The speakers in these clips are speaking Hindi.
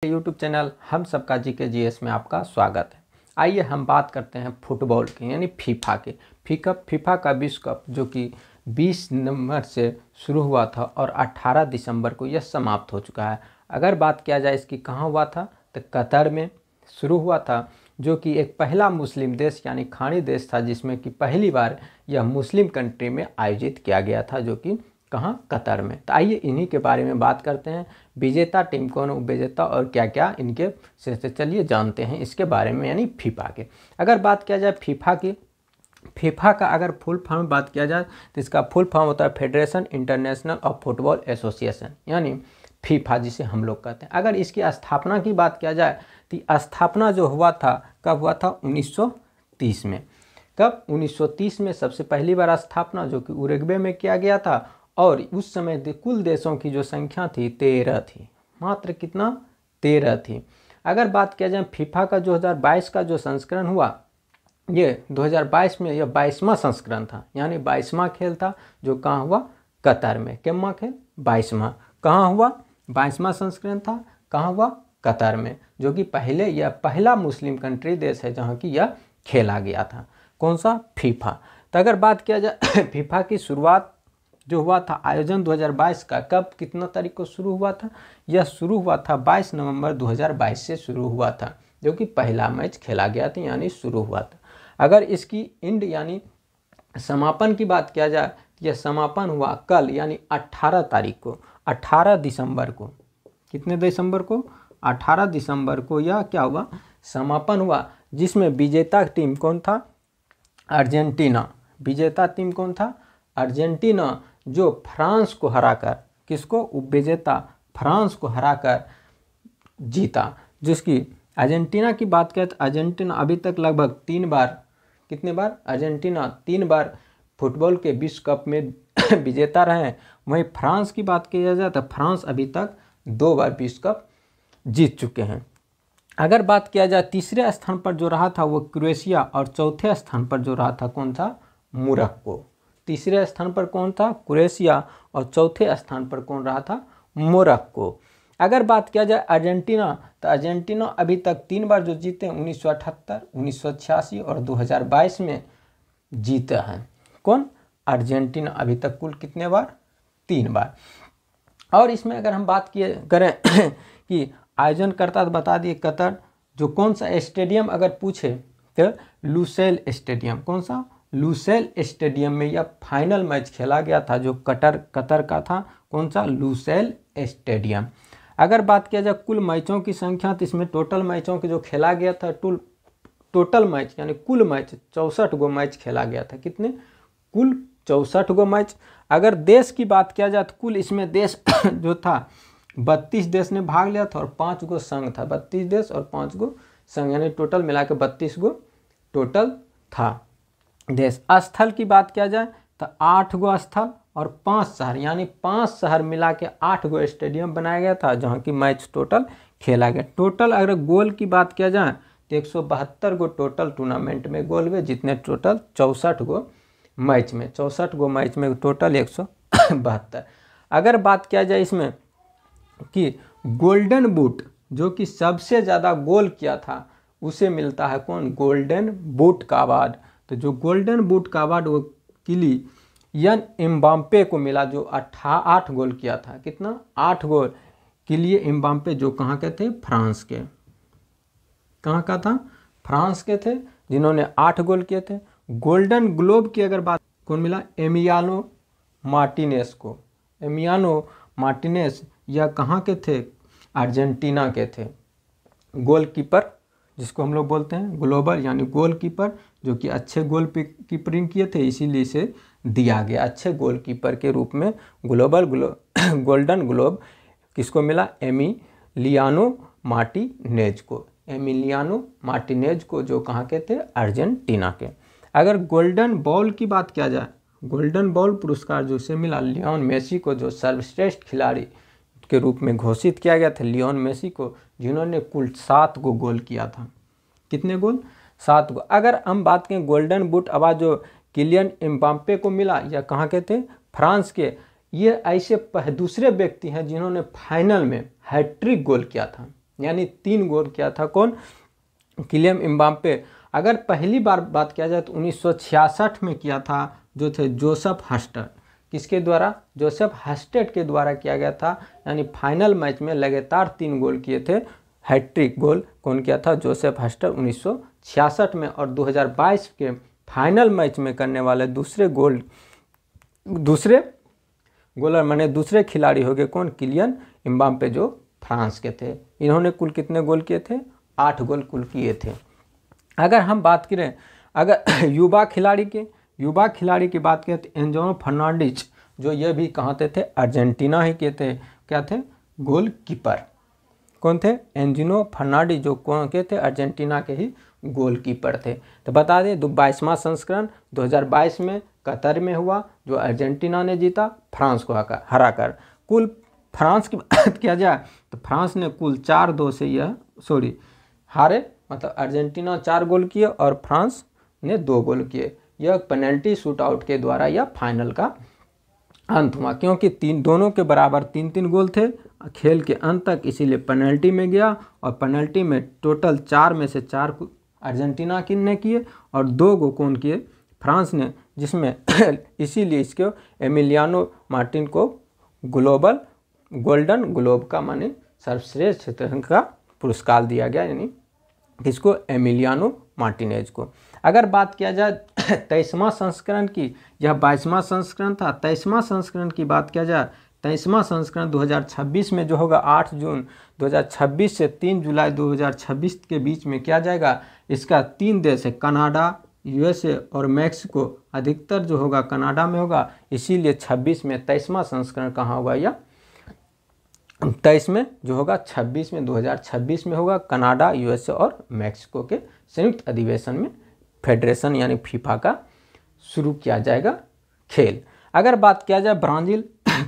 यूट्यूब चैनल हम सबका जीके में आपका स्वागत है। आइए हम बात करते हैं फुटबॉल के यानी फीफा के। फीफा का विश्व कप जो कि 20 नवंबर से शुरू हुआ था और 18 दिसंबर को यह समाप्त हो चुका है। अगर बात किया जाए इसकी कहाँ हुआ था तो कतर में शुरू हुआ था, जो कि एक पहला मुस्लिम देश यानी खाड़ी देश था, जिसमें कि पहली बार यह मुस्लिम कंट्री में आयोजित किया गया था, जो कि कहाँ, कतर में। तो आइए इन्हीं के बारे में बात करते हैं। विजेता टीम कौन, उपविजेता और क्या क्या इनके से चलिए जानते हैं इसके बारे में, यानी फीफा के। अगर बात किया जाए फीफा की, फीफा का अगर फुल फॉर्म बात किया जाए तो इसका फुल फॉर्म होता है federation international of football association, यानी फीफा जिसे हम लोग कहते हैं। अगर इसकी स्थापना की बात किया जाए तो स्थापना जो हुआ था कब हुआ था, 1930 में। कब, 1930 में सबसे पहली बार स्थापना जो कि उरुग्वे में किया गया था। और उस समय कुल देशों की जो संख्या थी 13 थी, मात्र कितना, 13 थी। अगर बात किया जाए फीफा का 2022 का जो संस्करण हुआ, ये 2022 में यह 22वां संस्करण था, यानी 22वां खेल था, जो कहाँ हुआ, कतर में। कितना खेल, 22वां। कहाँ हुआ, 22वां संस्करण था, कहाँ हुआ, कतर में, जो कि पहले यह पहला मुस्लिम कंट्री देश है जहाँ की यह खेला गया था। कौन सा, फीफा। तो अगर बात किया जाए फीफा की शुरुआत जो हुआ था आयोजन 2022 का, कब, कितना तारीख को शुरू हुआ था, यह शुरू हुआ था 22 नवंबर 2022 से शुरू हुआ था, जो कि पहला मैच खेला गया था, यानी शुरू हुआ था। अगर इसकी इंड यानी समापन की बात किया जाए, यह समापन हुआ कल यानी 18 तारीख को, 18 दिसंबर को। कितने दिसंबर को, 18 दिसंबर को यह क्या हुआ, समापन हुआ, जिसमें विजेता टीम कौन था, अर्जेंटीना। विजेता टीम कौन था, अर्जेंटीना, जो फ्रांस को हराकर, किसको, उपविजेता फ्रांस को हराकर जीता। जिसकी अर्जेंटीना की बात करें तो अर्जेंटीना अभी तक लगभग 3 बार, कितने बार, अर्जेंटीना 3 बार फुटबॉल के विश्व कप में विजेता रहे हैं। वहीं फ्रांस की बात की जाए तो फ्रांस अभी तक 2 बार विश्व कप जीत चुके हैं। अगर बात किया जाए तीसरे स्थान पर जो रहा था वो क्रोएशिया, और चौथे स्थान पर जो रहा था कौन था, मोरक्को। तीसरे स्थान पर कौन था, क्रोएशिया, और चौथे स्थान पर कौन रहा था, मोरक्को। अगर बात किया जाए अर्जेंटीना, तो अर्जेंटीना अभी तक 3 बार जो जीते हैं, 1978, 1986 और 2022 में जीते हैं। कौन, अर्जेंटीना अभी तक कुल कितने बार, 3 बार। और इसमें अगर हम बात किए करें कि आयोजन करता तो बता दिए कतर। जो कौन सा स्टेडियम अगर पूछे तो लुसेल स्टेडियम। कौन सा, लुसेल स्टेडियम में यह फाइनल मैच खेला गया था, जो कतर का था। कौन सा, लुसेल स्टेडियम। अगर बात किया जाए कुल मैचों की संख्या, तो इसमें टोटल मैचों की जो खेला गया था, टोटल मैच यानी कुल मैच 64 गो मैच खेला गया था। कितने, कुल 64 गो मैच। अगर देश की बात किया जाए तो कुल इसमें देश जो था 32 देश ने भाग लिया था और 5 गो संघ था। 32 देश और 5 गो संघ, यानी टोटल मिला के 32 गो टोटल था देश। स्थल की बात किया जाए तो 8 गो स्थल और 5 शहर, यानी 5 शहर मिला के 8 गो स्टेडियम बनाया गया था, जहाँ की मैच टोटल खेला गया। टोटल अगर गोल की बात किया जाए तो 172 गो टोटल टूर्नामेंट में गोल हुए, जितने टोटल 64 गो मैच में, 64 गो मैच में टोटल 172। अगर बात किया जाए इसमें कि गोल्डन बूट, जो कि सबसे ज़्यादा गोल किया था, उसे मिलता है कौन, गोल्डन बूट का अवार्ड। तो जो गोल्डन बूट का अवार्ड वो किलियन एम्बाप्पे को मिला, जो 8 गोल किया था। कितना, 8 गोल। किलियन एम्बाप्पे जो कहाँ के थे, फ्रांस के। कहाँ का था, फ्रांस के थे, जिन्होंने 8 गोल किए थे। गोल्डन ग्लोब की अगर बात कौन मिला, एमिलियानो मार्टिनेज को। एमिलियानो मार्टिनेज यह कहाँ के थे, अर्जेंटीना के थे। गोलकीपर जिसको हम लोग बोलते हैं ग्लोबल, यानी गोलकीपर, जो कि अच्छे गोल कीपरिंग किए थे, इसीलिए इसे दिया गया अच्छे गोलकीपर के रूप में गोल्डन ग्लोब किसको मिला, एमिलियानो मार्टिनेज को। एमिलियानो मार्टिनेज को, जो कहाँ के थे, अर्जेंटीना के। अगर गोल्डन बॉल की बात किया जाए, गोल्डन बॉल पुरस्कार जो से मिला लियोन मेसी को, जो सर्वश्रेष्ठ खिलाड़ी के रूप में घोषित किया गया था लियोन मेसी को, जिन्होंने कुल 7 गो गोल किया था। कितने गोल, 7 गो। अगर हम बात करें गोल्डन बूट अवार्ड जो किलियन एम्बाप्पे को मिला, यह कहाँ के थे, फ्रांस के। ये ऐसे दूसरे व्यक्ति हैं जिन्होंने फाइनल में हैट्रिक गोल किया था। यानी 3 गोल किया था कौन, किलियन एम्बाप्पे। अगर पहली बार बात किया जाए तो 1966 में किया था, जो थे जोसेफ हस्टन। किसके द्वारा, जोसेफ हस्टेड के द्वारा किया गया था। यानी फाइनल मैच में लगातार 3 गोल किए थे, हैट्रिक गोल कौन किया था, जोसेफ हस्टन 1966 में। और 2022 के फाइनल मैच में करने वाले दूसरे गोलर माने दूसरे खिलाड़ी हो गए कौन, किलियन एम्बाप्पे, जो फ्रांस के थे। इन्होंने कुल कितने गोल किए थे, 8 गोल कुल किए थे। अगर हम बात करें अगर युवा खिलाड़ी की बात करें तो एंजोनो फर्नांडिस, जो ये भी कहते थे अर्जेंटीना ही के थे, क्या थे, गोल कीपर। कौन थे, एंजिनो फर्नांडिस, जो कौन के थे, अर्जेंटीना के ही गोलकीपर थे। तो बता दें 22वां संस्करण 2022 में कतर में हुआ, जो अर्जेंटीना ने जीता फ्रांस को हराकर। कुल फ्रांस की बात किया जाए तो फ्रांस ने कुल 4-2 से हारे, मतलब अर्जेंटीना 4 गोल किए और फ्रांस ने 2 गोल किए। यह पेनल्टी शूट आउट के द्वारा यह फाइनल का अंत हुआ, क्योंकि दोनों के बराबर 3-3 गोल थे खेल के अंत तक, इसीलिए पेनल्टी में गया। और पेनल्टी में टोटल 4 में से 4 अर्जेंटीना ने किए और 2 गो कौन किए, फ्रांस ने, जिसमें इसीलिए इसको एमिलियानो मार्टिन को गोल्डन ग्लोब का माने सर्वश्रेष्ठ चित्रकरण का पुरस्कार दिया गया, यानी किसको, एमिलियानो मार्टिनेज को। अगर बात किया जाए 23वां संस्करण की, यह 22वां संस्करण था। 23वां संस्करण की बात किया जाए, 23वां संस्करण 2026 में जो होगा 8 जून 2026 से 3 जुलाई 2026 के बीच में किया जाएगा। इसका 3 देश है, कनाडा, यूएसए और मैक्सिको। अधिकतर जो होगा कनाडा में होगा, इसीलिए 26 में 23वां संस्करण कहाँ होगा, या 23 में जो होगा 26 में 2026 में होगा, कनाडा, यूएसए और मैक्सिको के संयुक्त अधिवेशन में फेडरेशन यानी फीफा का शुरू किया जाएगा खेल। अगर बात किया जाए ब्राज़ील,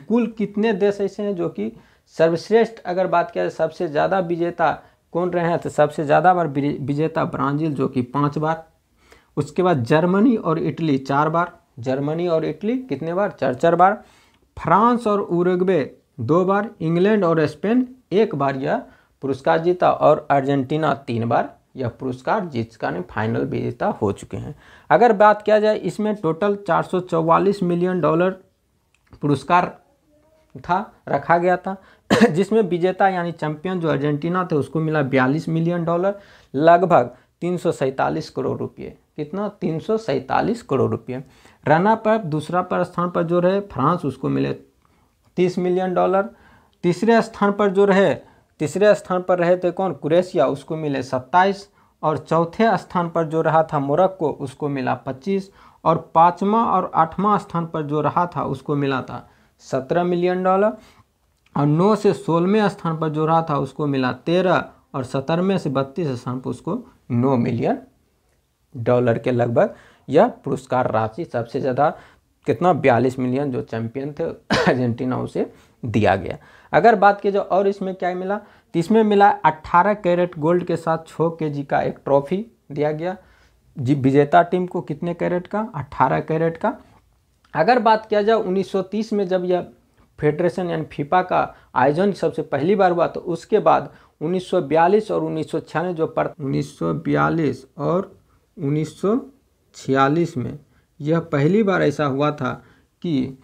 कुल कितने देश ऐसे हैं जो कि सर्वश्रेष्ठ, अगर बात किया जाए सबसे ज़्यादा विजेता कौन रहे हैं, तो सबसे ज़्यादा बार विजेता ब्राज़ील, जो कि 5 बार। उसके बाद जर्मनी और इटली 4 बार, जर्मनी और इटली कितने बार, 4-4 बार। फ्रांस और उरुग्वे 2 बार, इंग्लैंड और स्पेन 1 बार यह पुरस्कार जीता, और अर्जेंटीना 3 बार यह पुरस्कार जीतकर फाइनल विजेता हो चुके हैं। अगर बात किया जाए इसमें टोटल $444 मिलियन पुरस्कार रखा गया था, जिसमें विजेता यानी चैंपियन जो अर्जेंटीना थे उसको मिला $42 मिलियन, लगभग 347 करोड़ रुपये। कितना, 347 करोड़ रुपये। रनर पर दूसरा पर स्थान पर जो रहे फ्रांस, उसको मिले $30 मिलियन। तीसरे स्थान पर रहे थे कौन, क्रोएशिया, उसको मिले 27। और चौथे स्थान पर जो रहा था मोरक्को, उसको मिला 25। और 5वां और 8वां स्थान पर जो रहा था उसको मिला था $17 मिलियन। और 9 से 16वें स्थान पर जो रहा था उसको मिला 13। और 17वें से 32 स्थान पर उसको $9 मिलियन के लगभग यह पुरस्कार राशि सबसे ज़्यादा कितना, 42 मिलियन, जो चैंपियन थे अर्जेंटीना उसे दिया गया। अगर बात की जाए और इसमें क्या मिला, तो इसमें मिला 18 कैरेट गोल्ड के साथ 6 केजी का एक ट्रॉफी दिया गया। विजेता टीम को कितने कैरेट का, 18 कैरेट का। अगर बात किया जाए 1930 में जब यह फेडरेशन यानी फीफा का आयोजन सबसे पहली बार हुआ, तो उसके बाद 1942 और 1996 जो 1942 और 1946 में यह पहली बार ऐसा हुआ था कि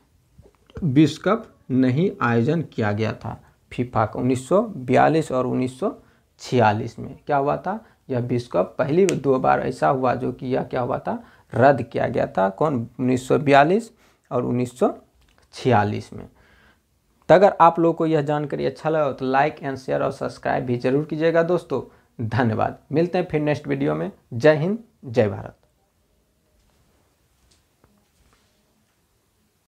विश्व कप नहीं आयोजन किया गया था फीफा का। 1942 और 1946 में क्या हुआ था, यह विश्व कप पहली 2 बार ऐसा हुआ जो कि यह क्या हुआ था, रद्द किया गया था। कौन, 1942 और 1946 में। तो अगर आप लोगों को यह जानकारी अच्छा लगा तो लाइक एंड शेयर और सब्सक्राइब भी जरूर कीजिएगा दोस्तों। धन्यवाद, मिलते हैं फिर नेक्स्ट वीडियो में। जय हिंद, जय भारत।